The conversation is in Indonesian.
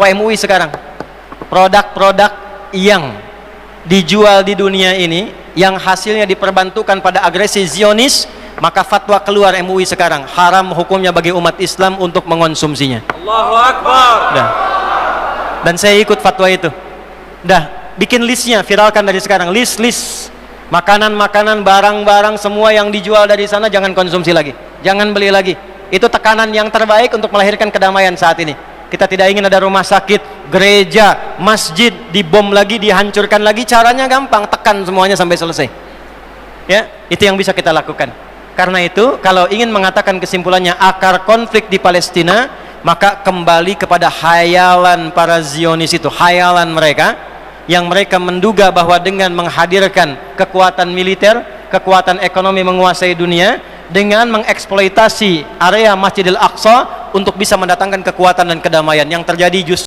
fatwa MUI sekarang. Produk-produk yang dijual di dunia ini yang hasilnya diperbantukan pada agresi Zionis, maka fatwa keluar MUI sekarang, haram hukumnya bagi umat Islam untuk mengonsumsinya. Allahu Akbar. Dan saya ikut fatwa itu. Bikin listnya, viralkan dari sekarang, list makanan-makanan, barang-barang semua yang dijual dari sana jangan konsumsi lagi, jangan beli lagi. Itu tekanan yang terbaik untuk melahirkan kedamaian saat ini. Kita tidak ingin ada rumah sakit, gereja, masjid dibom lagi, dihancurkan lagi. Caranya gampang, tekan semuanya sampai selesai. Ya, itu yang bisa kita lakukan. Karena itu, kalau ingin mengatakan kesimpulannya akar konflik di Palestina, maka kembali kepada hayalan para Zionis itu, hayalan mereka, yang mereka menduga bahwa dengan menghadirkan kekuatan militer, kekuatan ekonomi menguasai dunia, dengan mengeksploitasi area Masjidil Aqsa untuk bisa mendatangkan kekuatan dan kedamaian. Yang terjadi justru